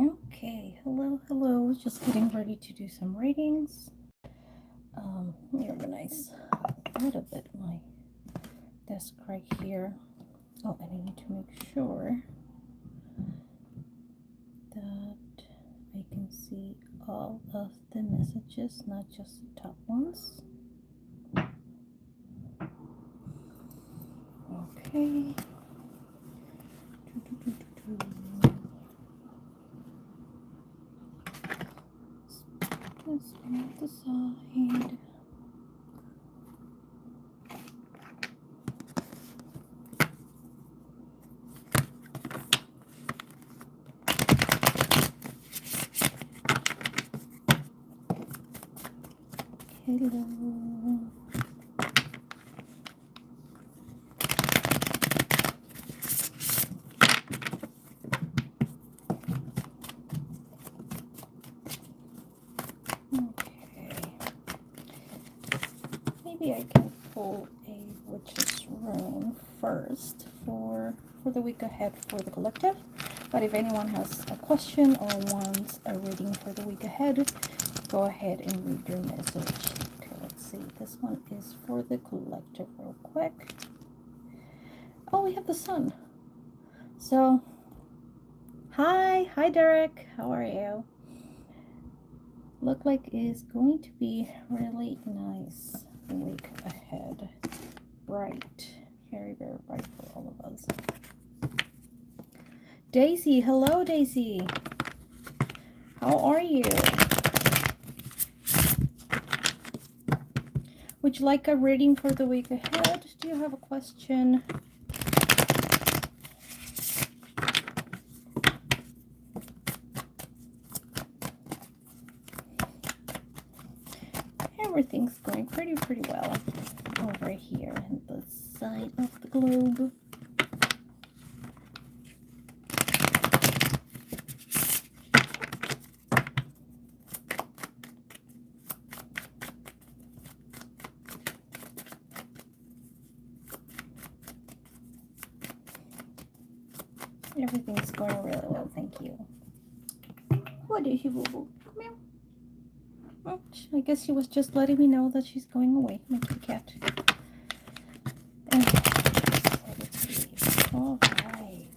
Okay, hello. Just getting ready to do some readings. Let me organize a little bit my desk right here. Oh, and I need to make sure that I can see all of the messages, not just the top ones. Okay. This on the side. Hello. Maybe I can pull a witch's rune first for the week ahead for the collective. But if anyone has a question or wants a reading for the week ahead, go ahead and read your message. Okay, let's see. This one is for the collective real quick. Oh, we have the sun. So, hi Derek. How are you? Look like it's going to be really nice the week ahead. Bright, very bright for all of us. Daisy, hello Daisy. How are you? Would you like a reading for the week ahead? Do you have a question? Everything's going pretty well over here on the side of the globe. Everything's going really well, thank you. What is she, boo-boo? Come here. Oh, I guess she was just letting me know that she's going away, my kitty cat. All right.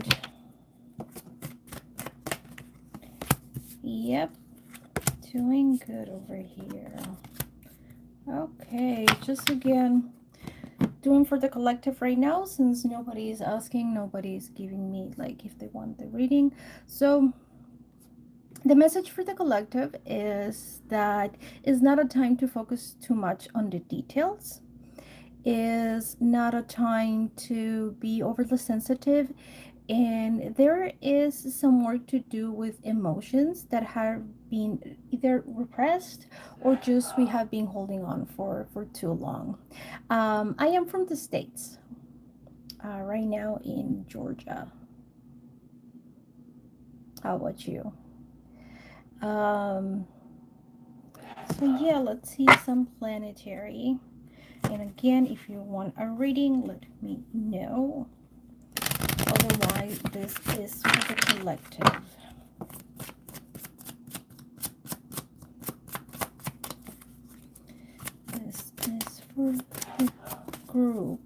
Yep, doing good over here. Okay, just again doing for the collective right now, since nobody is asking, nobody is giving me like if they want the reading. So the message for the collective is that it's not a time to focus too much on the details. Is not a time to be overly sensitive, and there is some work to do with emotions that have been either repressed or just we have been holding on for too long. I am from the States, right now in Georgia. How about you? So yeah, let's see some planetary. And again, if you want a reading, let me know. Otherwise, this is for the collective. This is for the group.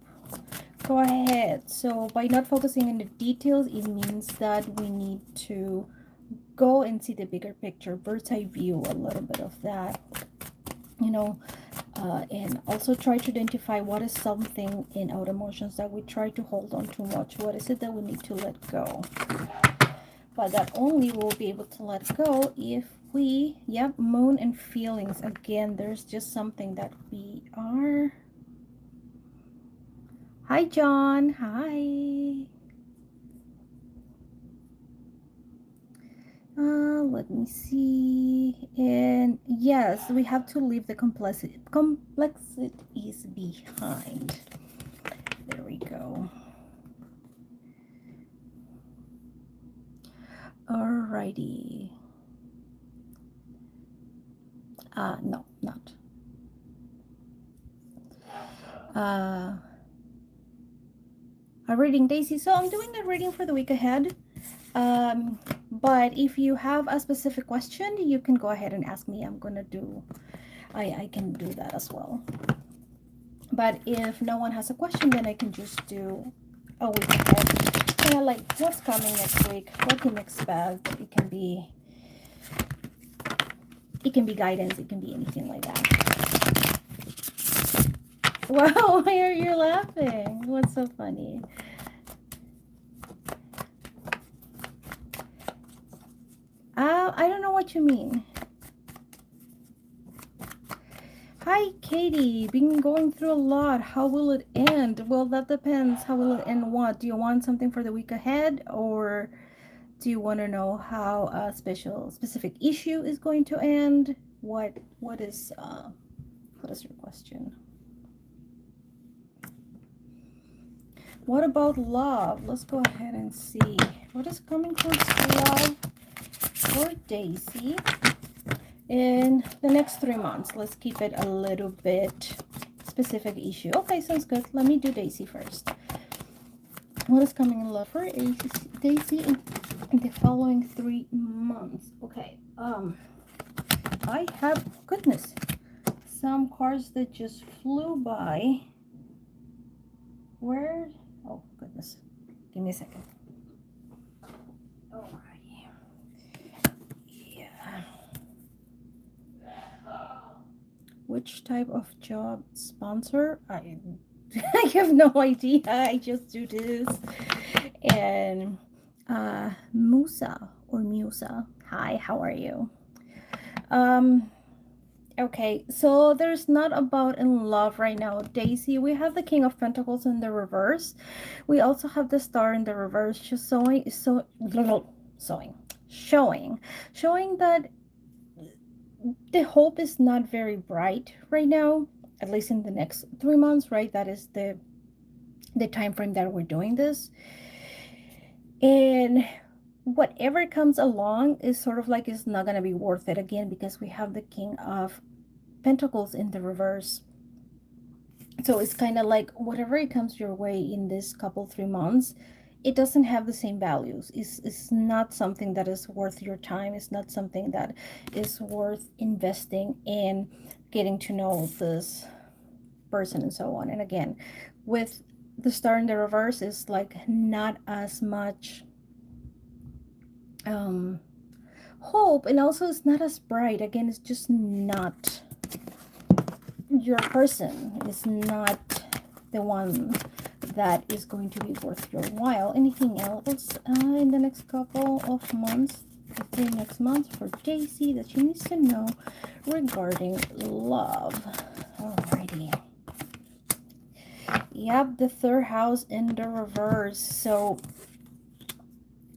Go ahead. So by not focusing on the details, it means that we need to go and see the bigger picture, bird's eye view, a little bit of that, you know. And also try to identify what is something in our emotions that we try to hold on too much. What is it that we need to let go? But that only will be able to let go if we, yep, moon and feelings. Again, there's just something that we are. Hi, John. Hi. Let me see. And yes, we have to leave the complexities behind. There we go. Alrighty. No, not. A reading, Daisy. So I'm doing a reading for the week ahead. But if you have a specific question, you can go ahead and ask me. I can do that as well. But if no one has a question, then I can just do a week ahead. Yeah, like what's coming next week, what can expect. It can be guidance, it can be anything like that. Wow, why are you laughing? What's so funny? I don't know what you mean. Hi, Katie. Been going through a lot. How will it end? Well, that depends. How will it end? What? Do you want something for the week ahead, or do you want to know how a specific issue is going to end? What is your question? What about love? Let's go ahead and see what is coming towards love for Daisy in the next 3 months. Let's keep it a little bit specific issue. Okay, sounds good. Let me do Daisy first. What is coming in love for Daisy in the following 3 months? Okay. I have, goodness, some cards that just flew by. Where? Oh goodness. Give me a second. Alrighty. Yeah. Which type of job sponsor? I have no idea. I just do this. And Musa or Musa. Hi, how are you? Okay, so there's not about in love right now, Daisy. We have the King of Pentacles in the reverse. We also have the Star in the reverse, just showing that the hope is not very bright right now, at least in the next 3 months, right? That is the time frame that we're doing this. And whatever comes along is sort of like it's not going to be worth it again, because we have the King of Pentacles in the reverse. So it's kind of like whatever it comes your way in this couple 3 months, it doesn't have the same values. It's not something that is worth your time. It's not something that is worth investing in getting to know this person and so on. And again, with the Star in the reverse, is like not as much hope, and also it's not as bright. Again, it's just not your person. It's not the one that is going to be worth your while. Anything else in the next couple of months, the next month for Daisy that she needs to know regarding love? Alrighty. Yep, the third house in the reverse. So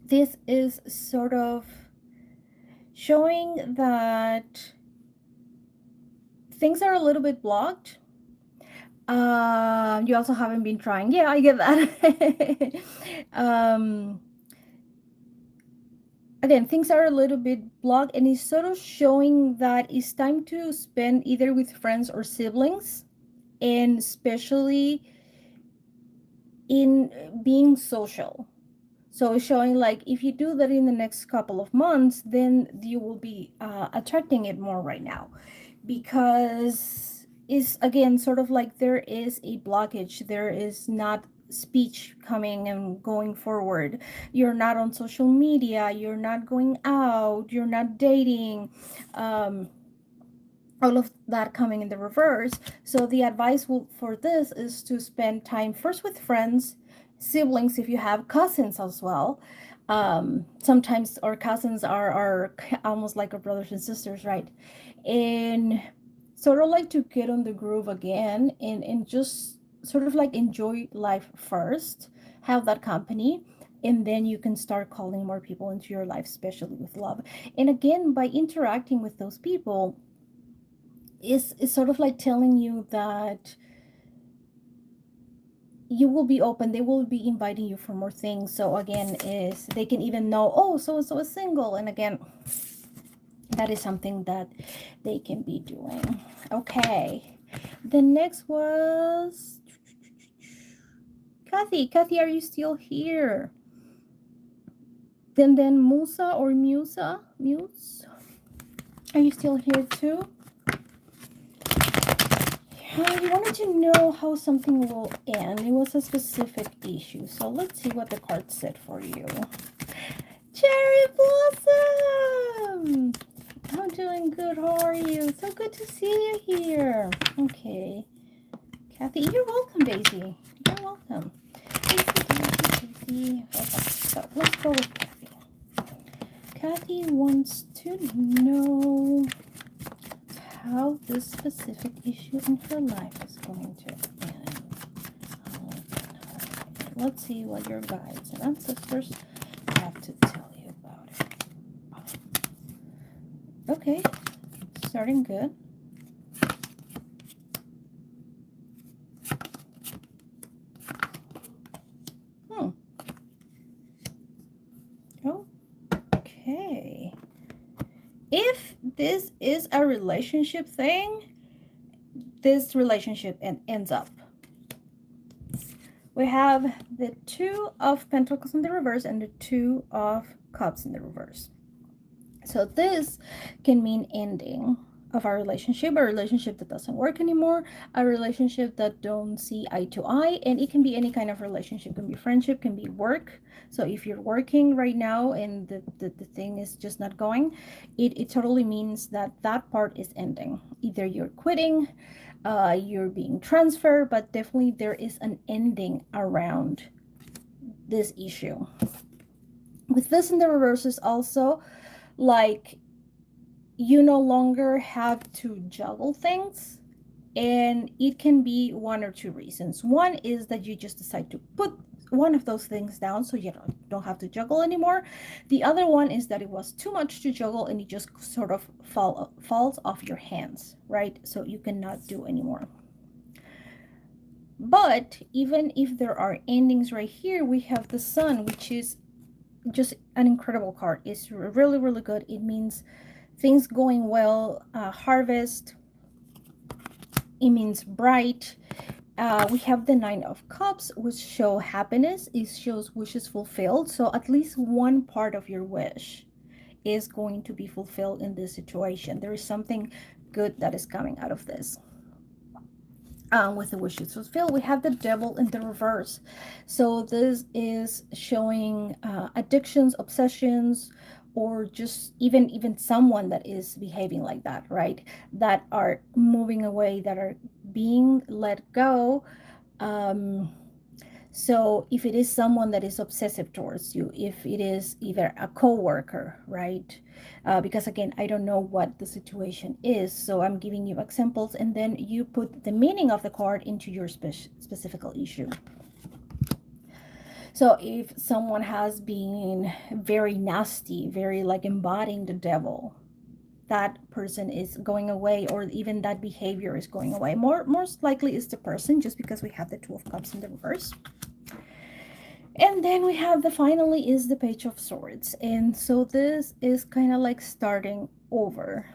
this is sort of showing that things are a little bit blocked. You also haven't been trying. Yeah, I get that. Again, things are a little bit blocked, and it's sort of showing that it's time to spend either with friends or siblings, and especially in being social. So it's showing like if you do that in the next couple of months, then you will be attracting it more right now, because it's again sort of like there is a blockage. There is not speech coming and going forward. You're not on social media, you're not going out, you're not dating, all of that coming in the reverse. So the advice for this is to spend time first with friends, siblings, if you have cousins as well. Sometimes our cousins are almost like our brothers and sisters, right? And sort of like to get on the groove again, and just sort of like enjoy life first, have that company, and then you can start calling more people into your life, especially with love. And again, by interacting with those people, is sort of like telling you that you will be open, they will be inviting you for more things. So again, is they can even know, oh, so and so is single, and again, that is something that they can be doing. Okay, the next was Kathy. Are you still here? Then Musa or Musa, Muse, are you still here too? You wanted to know how something will end. It was a specific issue. So let's see what the card said for you. Cherry Blossom! I'm doing good. How are you? So good to see you here. Okay. Kathy, you're welcome, Daisy. You're welcome. Daisy. Okay, so let's go with Kathy. Kathy wants to know how this specific issue in her life is going to end. Let's see what your guides and ancestors have to tell you about it. Okay, starting good. Okay. If this is a relationship thing, this relationship ends up. We have the Two of Pentacles in the reverse and the Two of Cups in the reverse. So this can mean ending of our relationship, a relationship that doesn't work anymore, a relationship that don't see eye to eye, and it can be any kind of relationship. It can be friendship, can be work. So if you're working right now and the thing is just not going, it totally means that that part is ending. Either you're quitting, you're being transferred, but definitely there is an ending around this issue. With this in the reverse is also like you no longer have to juggle things, and it can be one or two reasons. One is that you just decide to put one of those things down so you don't have to juggle anymore. The other one is that it was too much to juggle and it just sort of falls off your hands, right? So you cannot do anymore. But even if there are endings right here, we have the Sun, which is just an incredible card. It's really, really good. It means things going well, harvest. It means bright. We have the Nine of Cups, which show happiness. It shows wishes fulfilled. So at least one part of your wish is going to be fulfilled in this situation. There is something good that is coming out of this. With the wishes fulfilled, we have the Devil in the reverse. So this is showing addictions, obsessions, or just even someone that is behaving like that, right? That are moving away, that are being let go. So if it is someone that is obsessive towards you, if it is either a co-worker, right? Because again, I don't know what the situation is, so I'm giving you examples, and then you put the meaning of the card into your specific issue. So if someone has been very nasty, very like embodying the devil, that person is going away, or even that behavior is going away. Most likely is the person, just because we have the Two of Cups in the reverse. And then we have finally is the Page of Swords. And so this is kind of like starting over,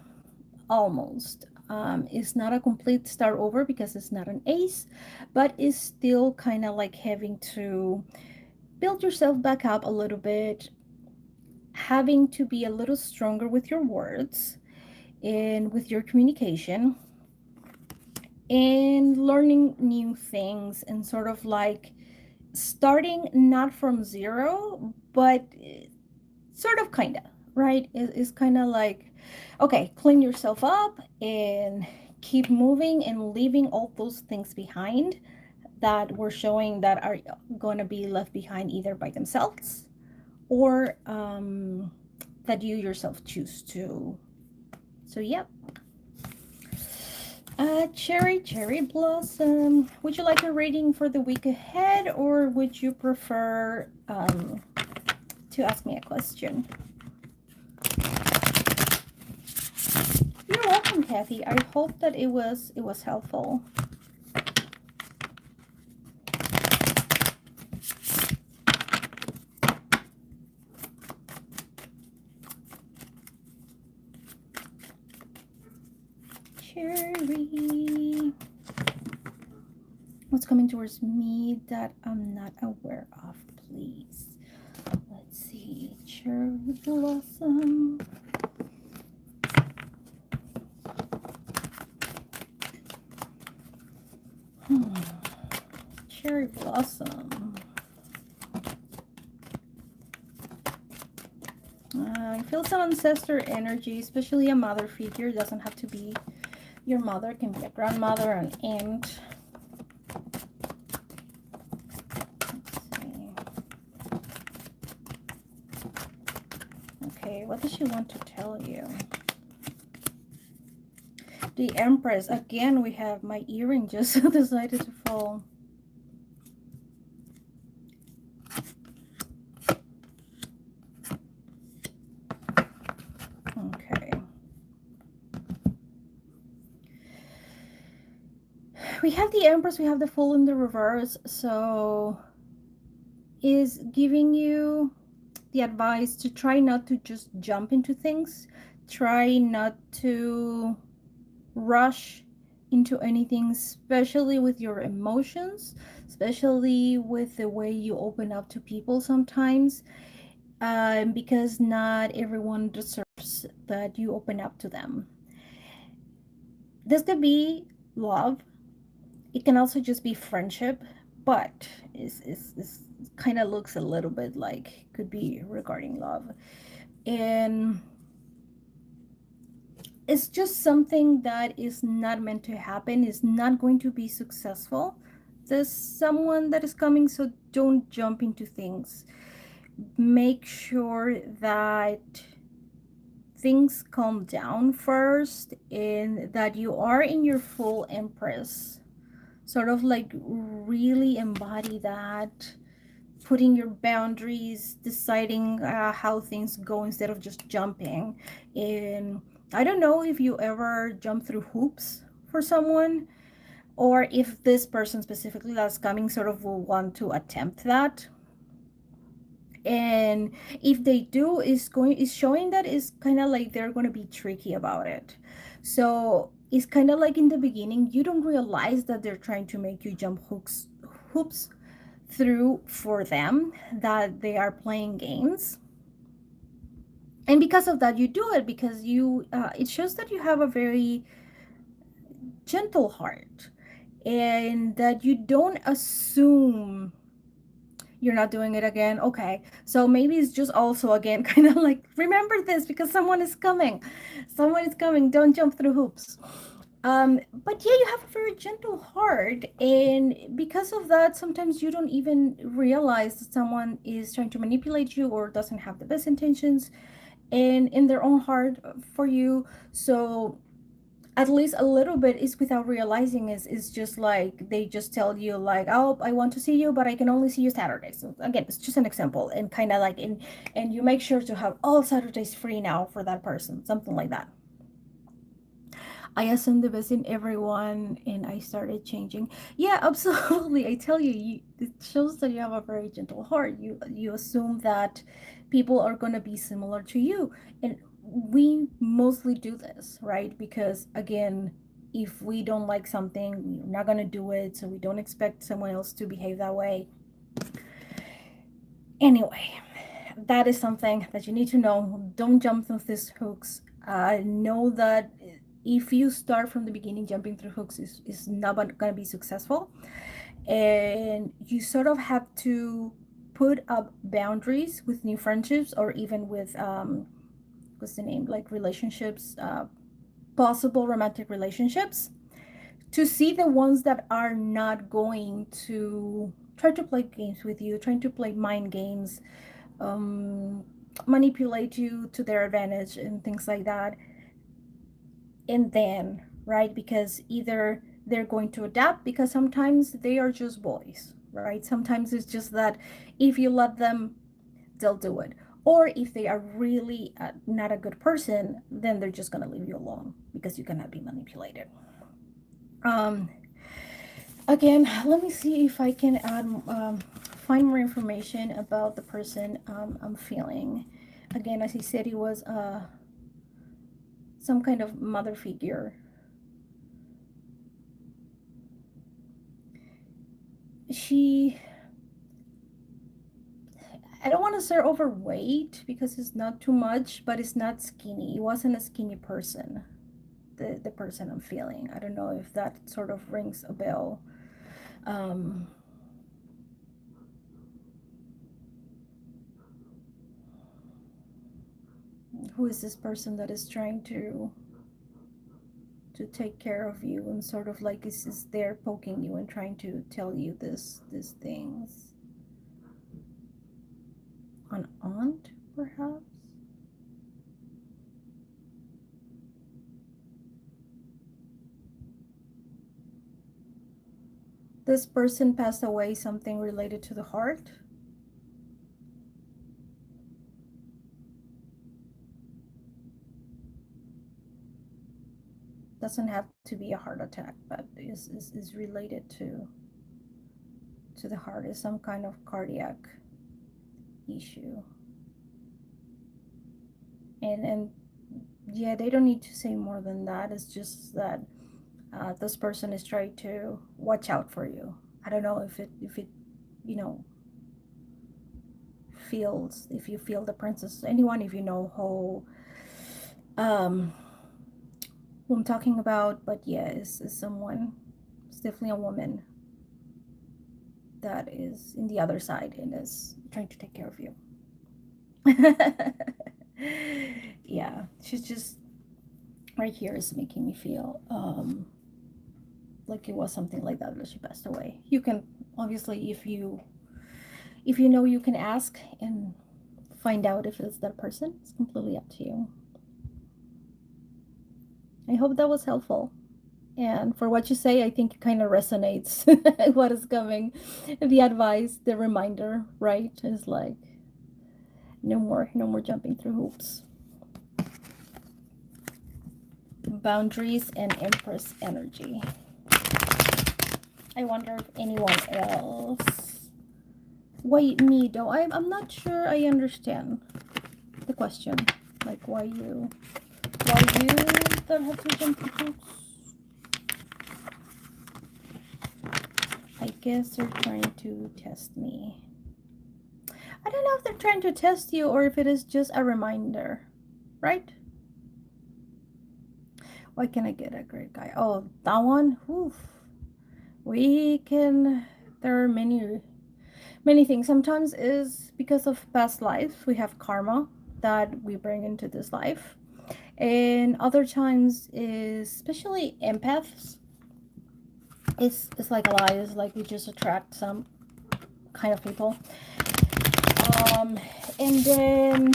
almost. It's not a complete start over because it's not an ace, but it's still kind of like having to build yourself back up a little bit, having to be a little stronger with your words and with your communication, and learning new things, and sort of like starting not from zero, but sort of kind of, right? It's kind of like, okay, clean yourself up and keep moving and leaving all those things behind that we're showing that are going to be left behind either by themselves or that you yourself choose to. So yep. Cherry Blossom, would you like a reading for the week ahead, or would you prefer to ask me a question? You're welcome, Kathy. I hope that it was helpful. Cherry. What's coming towards me that I'm not aware of, please? Let's see. Cherry blossom. Cherry blossom. I feel some ancestor energy, especially a mother figure. It doesn't have to be your mother, it can be a grandmother, an aunt. Let's see. Okay, what does she want to tell you? The Empress. Again, we have my earring just decided to fall. Okay. We have the Empress, we have the Fool in the reverse. So, is giving you the advice to try not to just jump into things. Try not to rush into anything, especially with your emotions, especially with the way you open up to people sometimes, because not everyone deserves that you open up to them. This could be love, it can also just be friendship, but is kind of looks a little bit like could be regarding love. And it's just something that is not meant to happen, is not going to be successful. There's someone that is coming, so don't jump into things. Make sure that things calm down first and that you are in your full Empress. Sort of like really embody that, putting your boundaries, deciding how things go instead of just jumping. And I don't know if you ever jump through hoops for someone, or if this person specifically that's coming sort of will want to attempt that. And if they do, is showing that is kind of like they're going to be tricky about it. So it's kind of like in the beginning you don't realize that they're trying to make you jump hoops through for them, that they are playing games. And because of that you do it, because you it shows that you have a very gentle heart, and that you don't assume you're not doing it again. Okay, so maybe it's just also again kind of like, remember this because someone is coming, someone is coming, don't jump through hoops. But yeah, you have a very gentle heart, and because of that sometimes you don't even realize that someone is trying to manipulate you or doesn't have the best intentions and in their own heart for you. So at least a little bit is without realizing, is just like they just tell you like, oh, I want to see you but I can only see you Saturday. So again, it's just an example, and kind of like in, and you make sure to have all Saturdays free now for that person, something like that. I assumed the best in everyone and I started changing. Yeah, absolutely. I tell you, it shows that you have a very gentle heart. You assume that people are going to be similar to you. And we mostly do this, right? Because again, if we don't like something, we're not going to do it, so we don't expect someone else to behave that way. Anyway, that is something that you need to know. Don't jump through these hooks. Know that if you start from the beginning jumping through hooks is not going to be successful, and you sort of have to put up boundaries with new friendships, or even with what's the name, like relationships, possible romantic relationships, to see the ones that are not going to try to play games with you, trying to play mind games, um, manipulate you to their advantage and things like that. And then, right, because either they're going to adapt, because sometimes they are just boys, right? Sometimes it's just that if you let them, they'll do it. Or if they are really not a good person, then they're just going to leave you alone because you cannot be manipulated. Um, Again, let me see if I can add, find more information about the person I'm feeling. Again, as I said, he was some kind of mother figure. She, I don't want to say overweight because it's not too much, but it's not skinny. He wasn't a skinny person, the person I'm feeling. I don't know if that sort of rings a bell. Um, who is this person that is trying to take care of you and sort of like is there poking you and trying to tell you these things? An aunt, perhaps? This person passed away, something related to the heart. Doesn't have to be a heart attack, but is related to the heart, is some kind of cardiac issue. And yeah, they don't need to say more than that. It's just that this person is trying to watch out for you. I don't know if it you know feels, if you feel the princess, anyone, if you know um who I'm talking about, but yeah, is someone, it's definitely a woman that is in the other side and is trying to take care of you. Yeah, she's just right here is making me feel like it was something like that she passed away. You can obviously, if you know, you can ask and find out if it's that person. It's completely up to you. I hope that was helpful. And for what you say, I think it kind of resonates. What is coming, the advice, the reminder, right? Is like no more jumping through hoops. Boundaries and Empress energy. I wonder if anyone else. Why me though? I'm not sure I understand the question. Like why you don't have to jump through hoops? I guess they're trying to test me. I don't know if they're trying to test you or if it is just a reminder, right? Why can I get a great guy? Oh, that one? Oof. We can. There are many things. Sometimes is because of past lives. We have karma that we bring into this life, and other times is especially empaths. It's like a lie. It's like we just attract some kind of people. Um, and then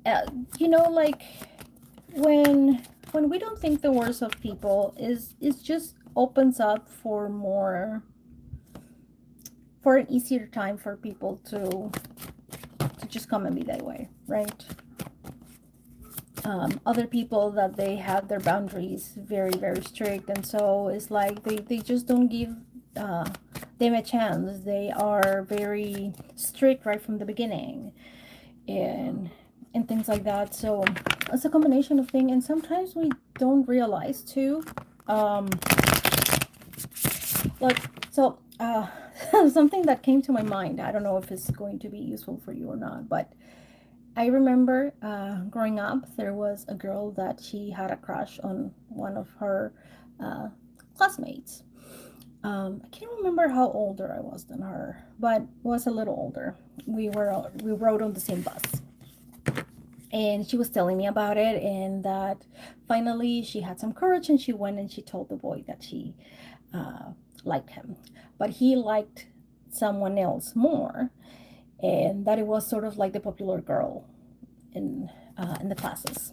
uh, like when we don't think the worst of people, is just opens up for more, for an easier time for people to just come and be that way, right? Other people that they have their boundaries very very strict, and so it's like they just don't give uh, them a chance. They are very strict right from the beginning, and things like that. So it's a combination of things, and sometimes we don't realize too. Um, like so, something that came to my mind. I don't know if it's going to be useful for you or not, but I remember growing up, there was a girl that she had a crush on one of her uh, classmates. I can't remember how older I was than her, but was a little older. We rode on the same bus, and she was telling me about it, and that finally she had some courage and she went and she told the boy that she uh, liked him, but he liked someone else more, and that it was sort of like the popular girl in the classes.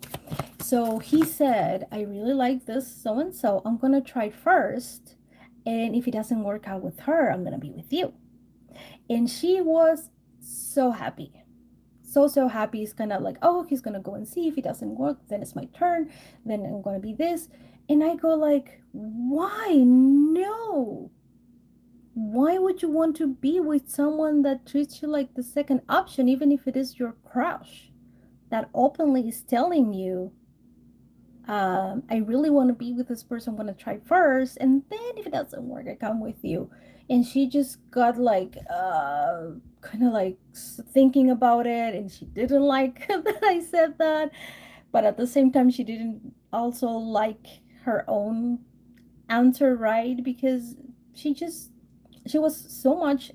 So he said, I really like this so and so. I'm gonna try first, and if it doesn't work out with her, I'm gonna be with you. And she was so happy. So happy. He's kind of like, oh, he's gonna go and see. If it doesn't work, then it's my turn. Then I'm gonna be this. And I go like, why? No. Why would you want to be with someone that treats you like the second option, even if it is your crush, that openly is telling you, I really want to be with this person. I'm going to try first. And then if it doesn't work, I come with you. and she just got like kind of like thinking about it, and she didn't like that I said that, but at the same time she didn't also like her own answer, right? Because she just she was so much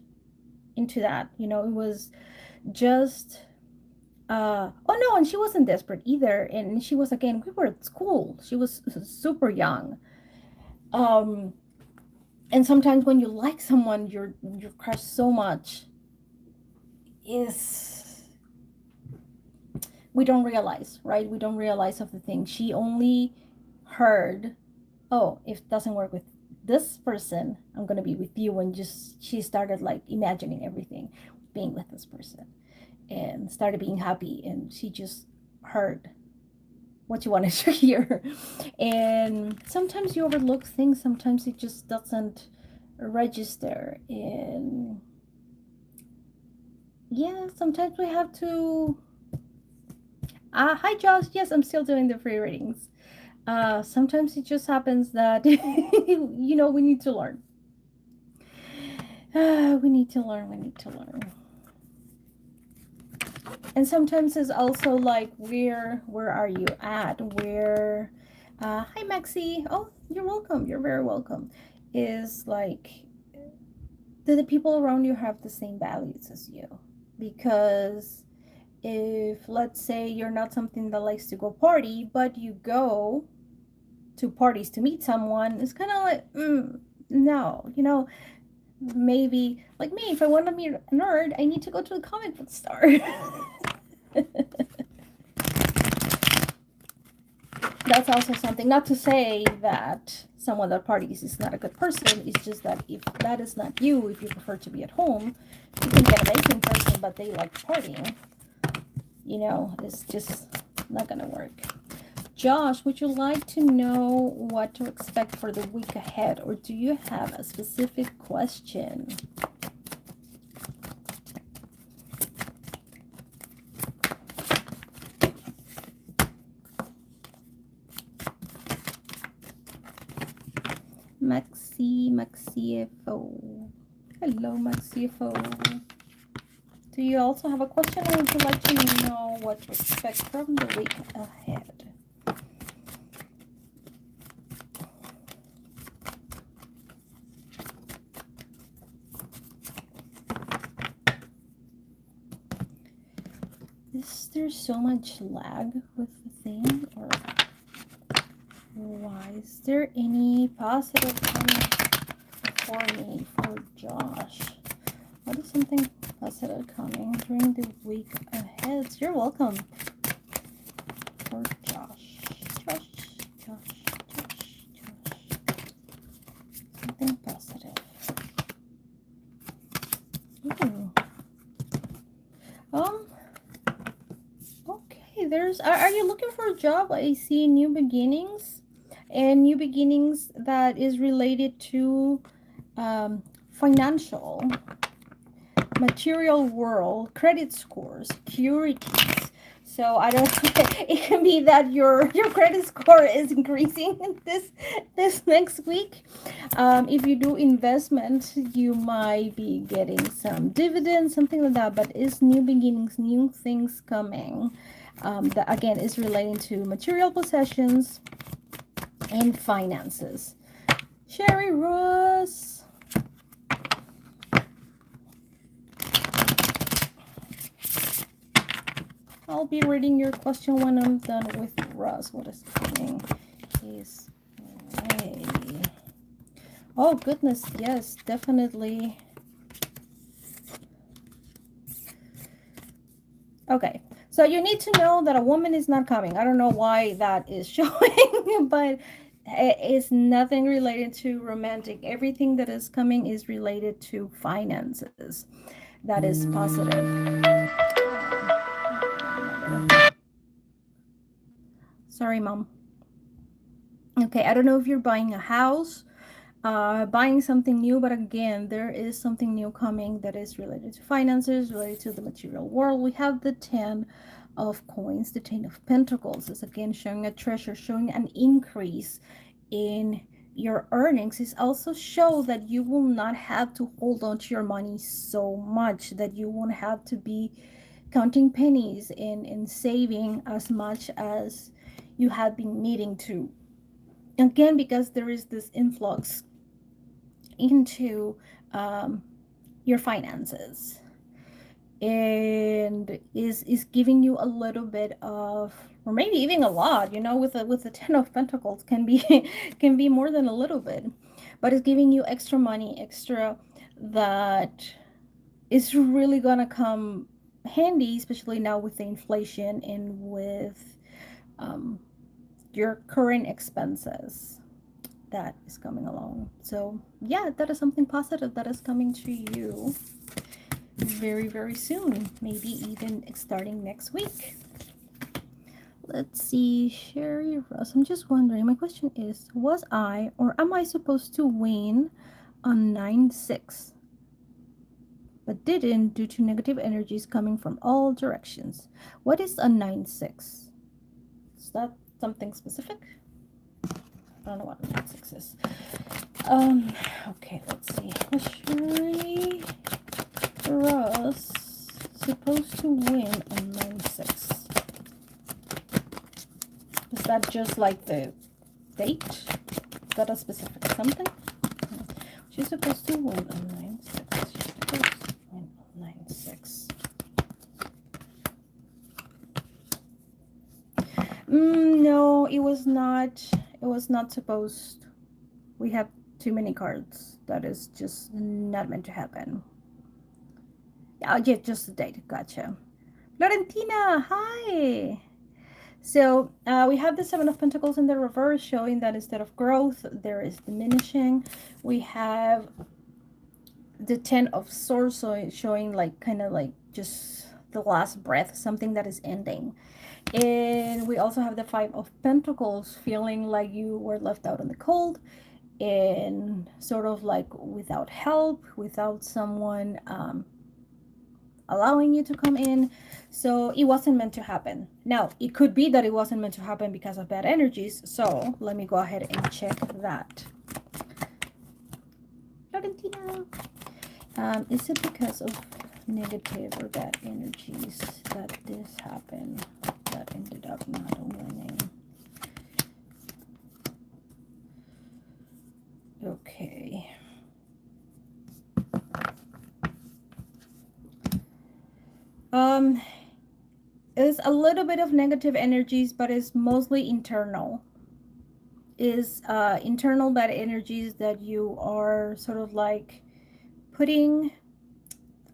into that, you know. It was just oh no, and she wasn't desperate either, and she was, again, we were at school, she was super young. um and sometimes when you like someone, you're crushed so much, is we don't realize, right? We don't realize of the thing. She only heard, oh, if it doesn't work with this person, I'm gonna be with you. And just she started like imagining everything, being with this person, and started being happy. And she just heard what you wanted to hear. And sometimes you overlook things. Sometimes it just doesn't register. And yeah, sometimes we have to. Hi, Josh. Yes, I'm still doing the free readings. Sometimes it just happens that we need to learn. We need to learn. We need to learn. And sometimes it's also like, where are you at? Where? Hi, Maxi. Oh, you're welcome. You're very welcome. Is like, do the people around you have the same values as you? Because if, let's say, you're not something that likes to go party, but you go to parties to meet someone, it's kind of like, no, maybe like me, if I want to meet a nerd, I need to go to the comic book store. That's also something, not to say that someone that parties is not a good person. It's just that if that is not you, if you prefer to be at home, you can get an amazing person, but they like partying, it's just not gonna work. Josh, would you like to know what to expect for the week ahead, or do you have a specific question? Maxiefo. Hello, Maxiefo. Do you also have a question, or would you like to know what to expect from the week ahead? Is there so much lag with the thing, or why? Is there any positive coming for me, for Josh? What is something positive coming during the week ahead? You're welcome. For Josh. Something positive. Ooh. Okay, are you looking for a job? I see new beginnings, and new beginnings that is related to financial, material world, credit scores, securities. So I don't. It can be that your credit score is increasing this next week. If you do investment, you might be getting some dividends, something like that. But it's new beginnings, new things coming. That again is relating to material possessions and finances. Sherry Ross. I'll be reading your question when I'm done with Russ. What is coming his way? Oh, goodness. Yes, definitely. Okay. So you need to know that a woman is not coming. I don't know why that is showing, but it's nothing related to romantic. Everything that is coming is related to finances. That is positive. Sorry, Mom. Okay, I don't know if you're buying a house, buying something new, but again, there is something new coming that is related to finances, related to the material world. We have the 10 of coins, the 10 of pentacles is again showing a treasure, showing an increase in your earnings is also show that you will not have to hold on to your money so much, that you won't have to be counting pennies and saving as much as you have been needing to. Again, because there is this influx into um, your finances, and is giving you a little bit of, or maybe even a lot, with the 10 of Pentacles can be can be more than a little bit, but it's giving you extra money, extra, that is really gonna come handy, especially now with the inflation and with um, your current expenses that is coming along. So yeah, that is something positive that is coming to you very, very soon, maybe even starting next week. Let's see, Sherry Ross. I'm just wondering, my question is, was I or am I supposed to win on 9-6, but didn't due to negative energies coming from all directions? What is a 9-6? Is that something specific? I don't know what a 9-6 is. Okay, let's see. Was Sherry Ross supposed to win on 9-6? Is that just like the date? Is that a specific something? She's supposed to win on 9-6. She's supposed to win on 9-6. No, it was not. It was not supposed. We have too many cards. That is just not meant to happen. Yeah, just the date. Gotcha. Florentina, hi. So we have the 7 of Pentacles in the reverse, showing that instead of growth, there is diminishing. We have the 10 of Swords, so showing like kind of like just the last breath, something that is ending. And we also have the 5 of Pentacles, feeling like you were left out in the cold and sort of like without help, without someone allowing you to come in. So it wasn't meant to happen. Now, it could be that it wasn't meant to happen because of bad energies. So let me go ahead and check that. Florentina. Is it because of negative or bad energies that this happened, that ended up not winning? Okay. It's a little bit of negative energies, but it's mostly internal. Is internal bad energies that you are sort of like putting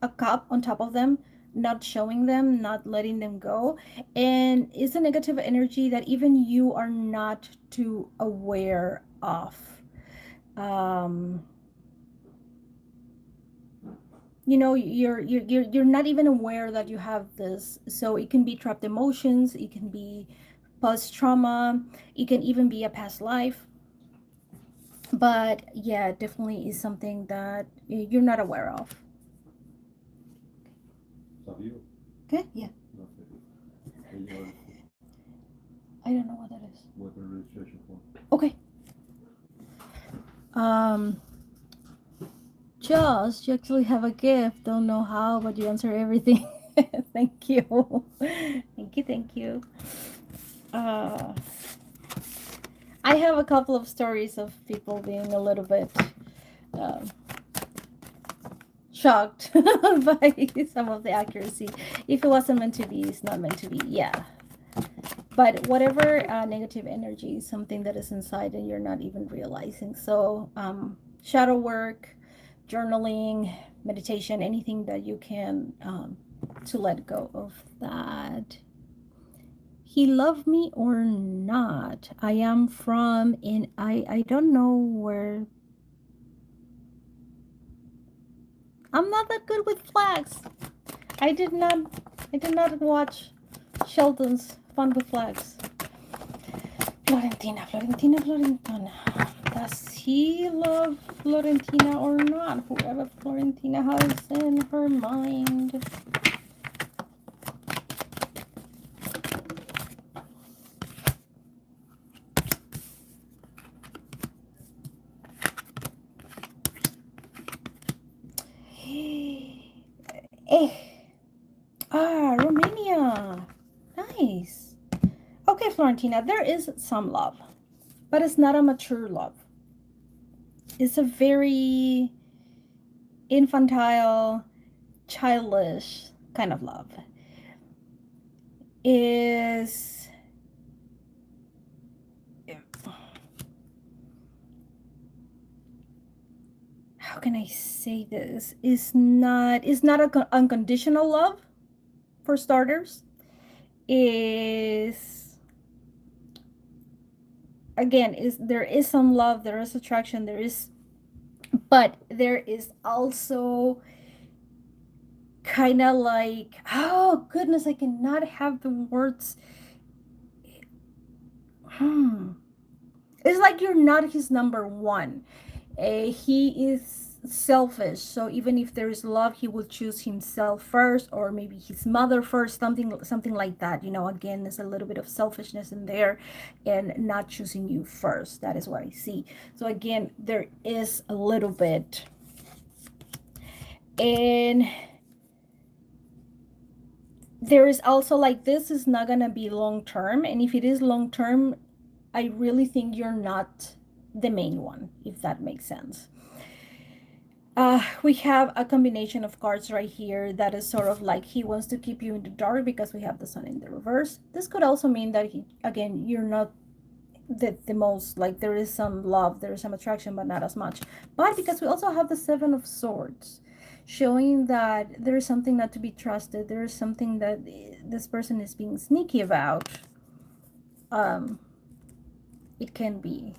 a cup on top of them, not showing them, not letting them go. And it's a negative energy that even you are not too aware of. You're not even aware that you have this. So it can be trapped emotions, it can be post trauma, it can even be a past life. But yeah, definitely is something that you're not aware of. Okay, yeah. I don't know what that is. Weapon registration form. Okay. Josh, you actually have a gift. Don't know how, but you answer everything. Thank you. Thank you. I have a couple of stories of people being a little bit shocked by some of the accuracy. If it wasn't meant to be, it's not meant to be. Yeah. But whatever negative energy is something that is inside and you're not even realizing. So shadow work, journaling, meditation, anything that you can to let go of that. He loved me or not? I am from in I don't know where. I'm not that good with flags. I did not watch Sheldon's Fun with Flags. Florentina. Does he love Florentina or not? Whoever Florentina has in her mind. Eh. Romania. Nice. Okay, Florentina, there is some love, but it's not a mature love. It's a very infantile, childish kind of love. Is how can I say this? It's not a unconditional love for starters. Is again is there is some love, there is attraction, there is, but there is also kind of like, oh goodness, I cannot have the words. It's like you're not his number one. He is selfish, so even if there is love, he will choose himself first, or maybe his mother first, something like that. Again, there's a little bit of selfishness in there, and not choosing you first. That is what I see. So again, there is a little bit, and there is also like, this is not gonna be long term, and if it is long term, I really think you're not the main one, if that makes sense. We have a combination of cards right here that is sort of like he wants to keep you in the dark because we have the sun in the reverse. This could also mean that you're not the most, like, there is some love, there is some attraction, but not as much. But because we also have the Seven of Swords, showing that there is something not to be trusted, there is something that this person is being sneaky about. It can be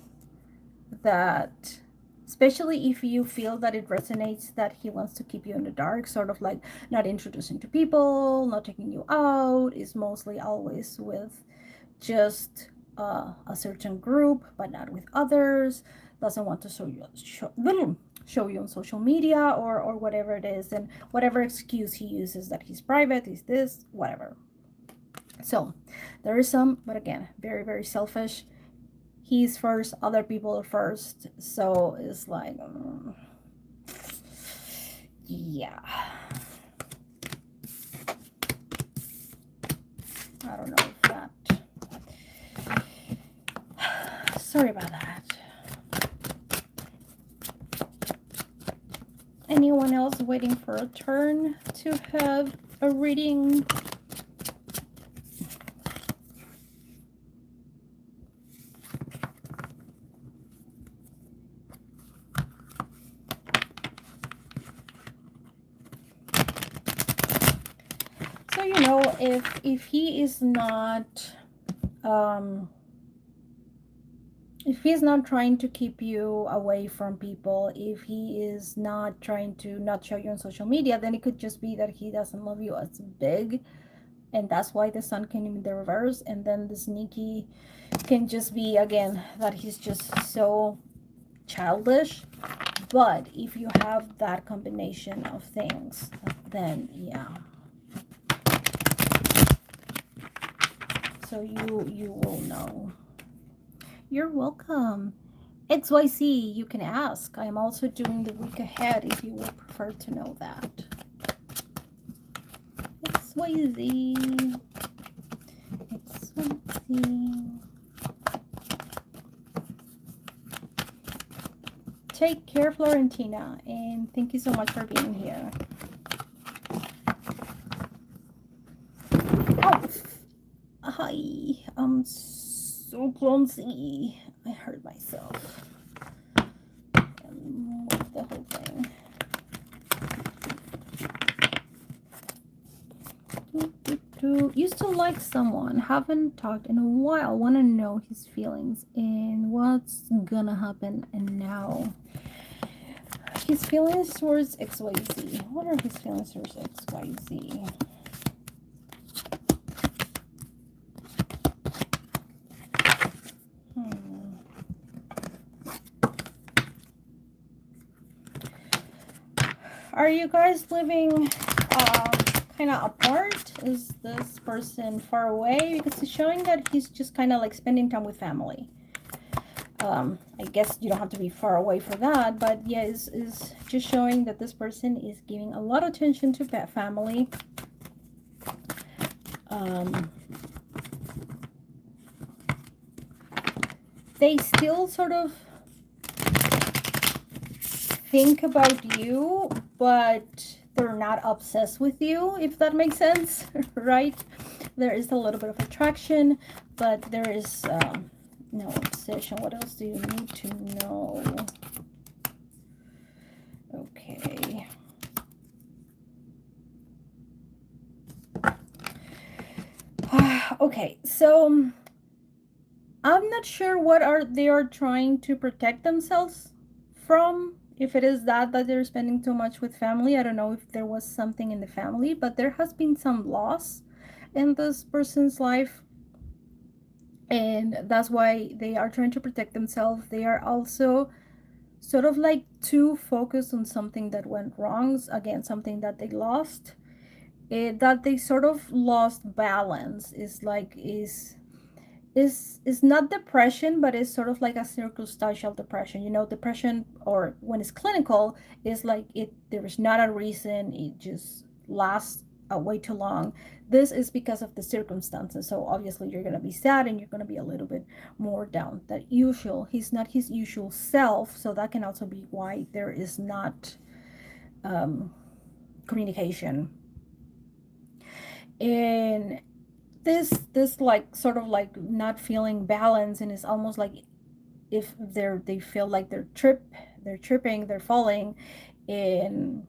that, especially if you feel that it resonates, that he wants to keep you in the dark, sort of like not introducing to people, not taking you out, is mostly always with just a certain group, but not with others, doesn't want to show you on social media, or whatever it is, and whatever excuse he uses, that he's private, he's this, whatever. So there is some, but again, very, very selfish. He's first, other people are first. So it's like, yeah. I don't know if that. Sorry about that. Anyone else waiting for a turn to have a reading? If he is not if he's not trying to keep you away from people, if he is not trying to not show you on social media, then it could just be that he doesn't love you as big, and that's why the sun came in the reverse. And then the sneaky can just be, again, that he's just so childish. But if you have that combination of things, then yeah. So you will know. You're welcome. XYZ, you can ask. I'm also doing the week ahead if you would prefer to know that. XYZ. XYZ. Take care, Florentina, and thank you so much for being here. Oh, hi. I'm so clumsy. I hurt myself. And move the whole thing. Used to like someone, haven't talked in a while, want to know his feelings and what's gonna happen now. His feelings towards XYZ. What are his feelings towards XYZ? Are you guys living kind of apart? Is this person far away? Because it's showing that he's just kind of like spending time with family. I guess you don't have to be far away for that, but yeah, is just showing that this person is giving a lot of attention to pet family. They still sort of think about you, but they're not obsessed with you, if that makes sense, right? There is a little bit of attraction, but there is no obsession. What else do you need to know? Okay. Okay, so I'm not sure what they are trying to protect themselves from. If it is that they're spending too much with family, I don't know if there was something in the family, but there has been some loss in this person's life, and that's why they are trying to protect themselves. They are also sort of like too focused on something that went wrong, again, something that they lost, that they sort of lost balance. Is not depression, but it's sort of like a circumstantial depression. You know, depression, or when it's clinical, is like there is not a reason, it just lasts way too long. This is because of the circumstances, so obviously you're going to be sad and you're going to be a little bit more down than usual. He's not his usual self, so that can also be why there is not communication. And this like sort of like not feeling balance, and it's almost like if they feel like they're tripping, they're falling. And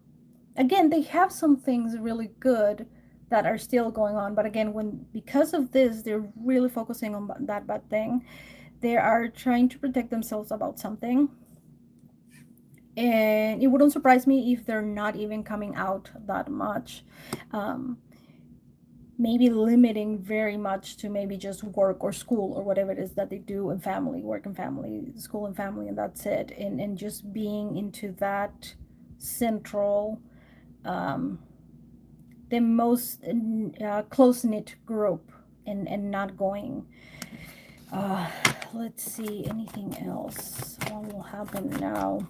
again, they have some things really good that are still going on, but again, when because of this they're really focusing on that bad thing, they are trying to protect themselves about something. And it wouldn't surprise me if they're not even coming out that much. Maybe limiting very much to maybe just work or school or whatever it is that they do in family, work and family, school and family, and that's it. And just being into that central, the most close-knit group, and not going. Let's see, anything else? What will happen now?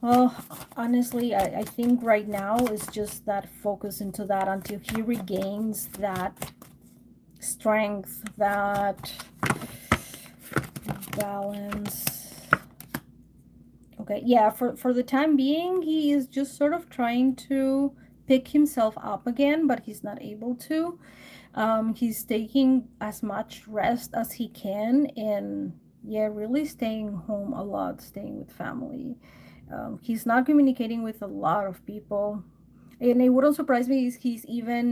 Well, honestly, I think right now is just that focus into that until he regains that strength, that balance. Okay, yeah, for the time being, he is just sort of trying to pick himself up again, but he's not able to. He's taking as much rest as he can, and yeah, really staying home a lot, staying with family. He's not communicating with a lot of people, and it wouldn't surprise me if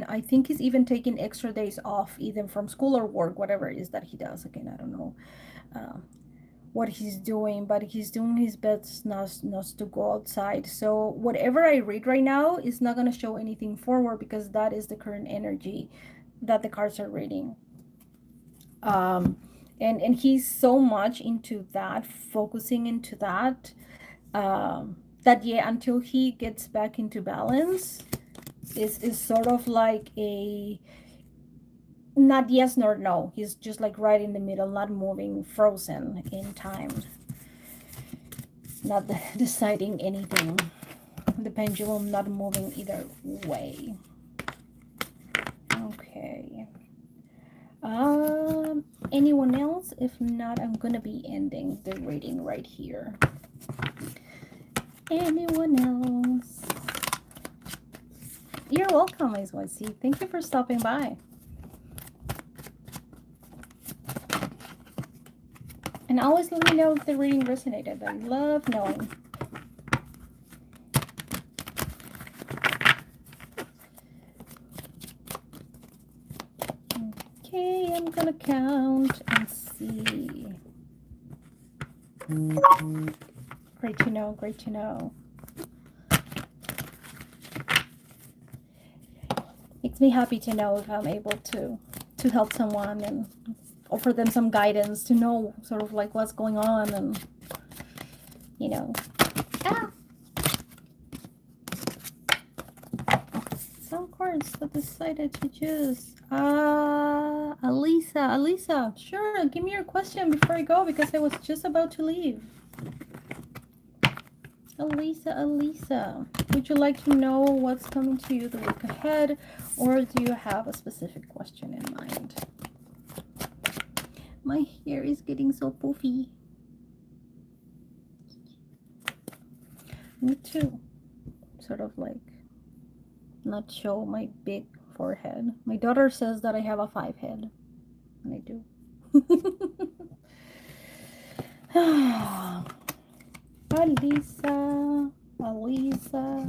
I think he's even taking extra days off, either from school or work, whatever it is that he does. Again, I don't know what he's doing, but he's doing his best not to go outside. So whatever I read right now is not going to show anything forward, because that is the current energy that the cards are reading. And he's so much into that, focusing into that, that yeah, until he gets back into balance, is sort of like a not yes nor no. He's just like right in the middle, not moving, frozen in time, not deciding anything. The pendulum not moving either way. Okay. Anyone else? If not, I'm gonna be ending the reading right here. Anyone else? You're welcome, YC. Thank you for stopping by. And always let me know if the reading resonated. I love knowing. Okay, I'm gonna count and see. Great to know, great to know. Makes me happy to know if I'm able to help someone and offer them some guidance, to know sort of like what's going on, and you know. Some cards that decided to just Alisa, sure, give me your question before I go because I was just about to leave. Alisa, would you like to know what's coming to you the week ahead, or do you have a specific question in mind? My hair is getting so poofy. Me too. Sort of like not show my big forehead. My daughter says that I have a 5 head, and I do. Alisa,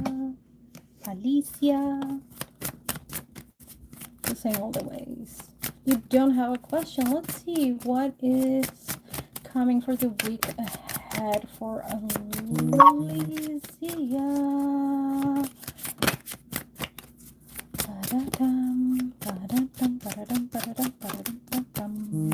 Alicia, the same all the ways. You don't have a question. Let's see what is coming for the week ahead for Alicia. Ba-da-dum, ba-da-dum, ba-da-dum, ba-da-dum, ba-da-dum, ba-dum.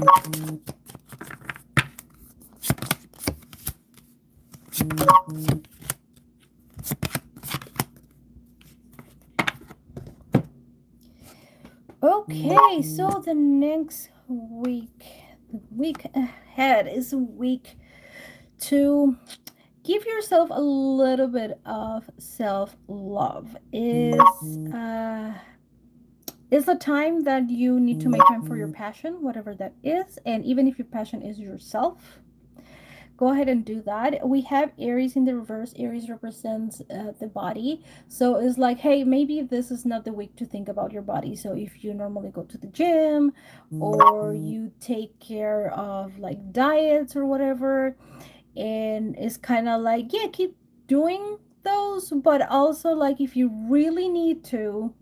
Okay, so the next week, the week ahead is a week to give yourself a little bit of self-love. Is a time that you need to make time for your passion, whatever that is, and even if your passion is yourself, go ahead and do that. We have Aries in the reverse. Aries represents the body. So it's like, hey, maybe this is not the week to think about your body. So if you normally go to the gym or you take care of like diets or whatever, and it's kind of like, yeah, keep doing those. But also, like, if you really need to,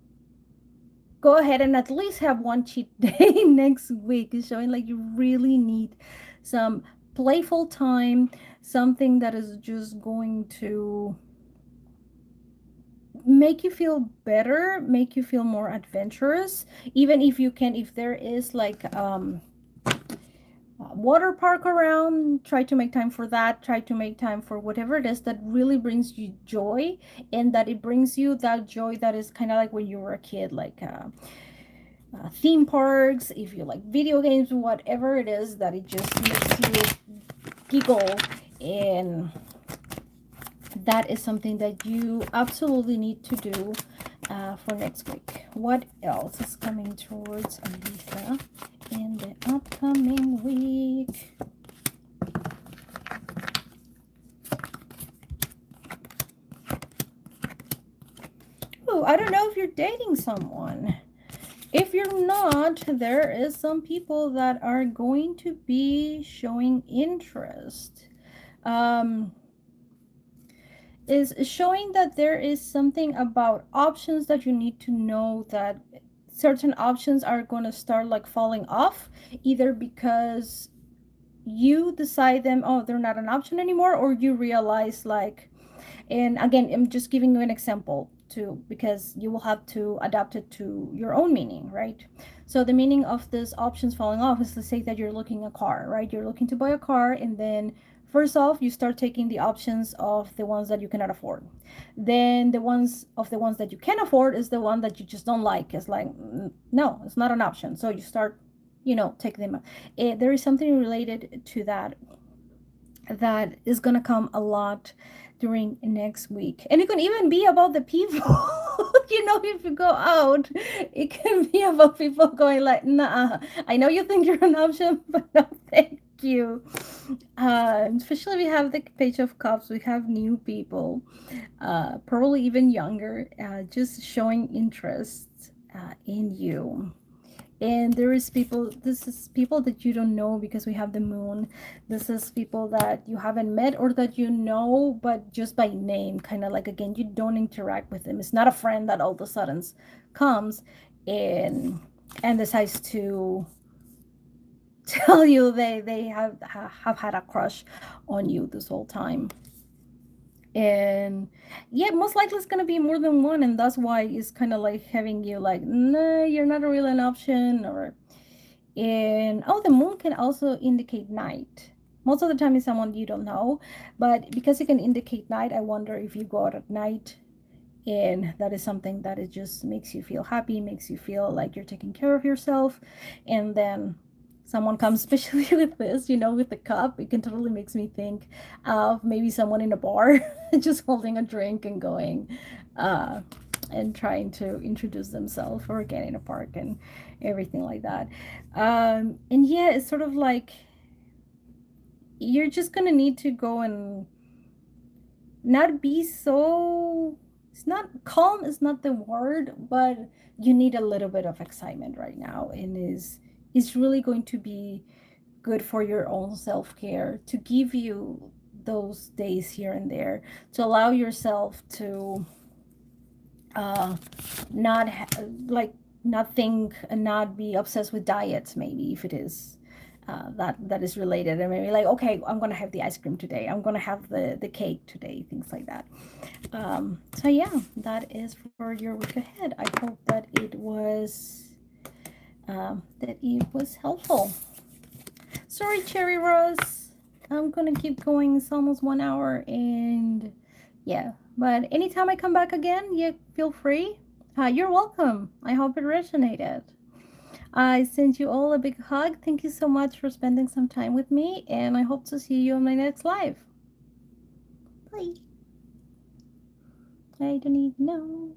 go ahead and at least have one cheat day next week. It's showing like you really need some playful time, something that is just going to make you feel better, make you feel more adventurous. Even if you can, if there is like water park around, try to make time for that. Try to make time for whatever it is that really brings you joy, and that it brings you that joy that is kind of like when you were a kid, like theme parks, if you like video games, whatever it is that it just makes you giggle. And that is something that you absolutely need to do for next week. What else is coming towards Alisa in the upcoming week? Oh, I don't know if you're dating someone. If you're not, there is some people that are going to be showing interest. Is showing that there is something about options that you need to know, that certain options are going to start like falling off, either because you decide them, oh, they're not an option anymore, or you realize like, and again, I'm just giving you an example too, because you will have to adapt it to your own meaning, right? So the meaning of this options falling off is to say that you're looking a car, right? You're looking to buy a car, and then first off, you start taking the options of the ones that you cannot afford. Then the ones that you can afford is the one that you just don't like. It's like, no, it's not an option. So you start, take them. There is something related to that is gonna come a lot during next week, and it can even be about the people. If you go out, it can be about people going like, nah, I know you think you're an option, but no, thank you. Especially we have the Page of Cups, we have new people, probably even younger, just showing interest in you. And this is people that you don't know, because we have the moon. This is people that you haven't met, or that you know but just by name, kind of like, again, you don't interact with them. It's not a friend that all of a sudden comes and decides to tell you they have had a crush on you this whole time. And yeah, most likely it's gonna be more than one, and that's why it's kind of like having you like, nah, you're not really an option. Or and oh, the moon can also indicate night. Most of the time it's someone you don't know, but because it can indicate night, I wonder if you go out at night And that is something that it just makes you feel happy, makes you feel like you're taking care of yourself. And then someone comes, especially with this, with the cup, it can totally makes me think of maybe someone in a bar just holding a drink and going uh and trying to introduce themselves or get in a park and everything like that. And yeah, it's sort of like you're just gonna need to go and not be so, it's not calm is not the word, but you need a little bit of excitement right now, and is really going to be good for your own self-care, to give you those days here and there, to allow yourself to uh not like not think and not be obsessed with diets, maybe if it is that is related, and maybe like, okay, I'm gonna have the ice cream today, I'm gonna have the cake today, things like that. So yeah, that is for your week ahead. I hope that it was helpful. Sorry, Cherry Rose. I'm gonna keep going. It's almost 1 hour, and yeah. But anytime I come back again, you feel free. You're welcome. I hope it resonated. I send you all a big hug. Thank you so much for spending some time with me, and I hope to see you on my next live. Bye. I don't even know.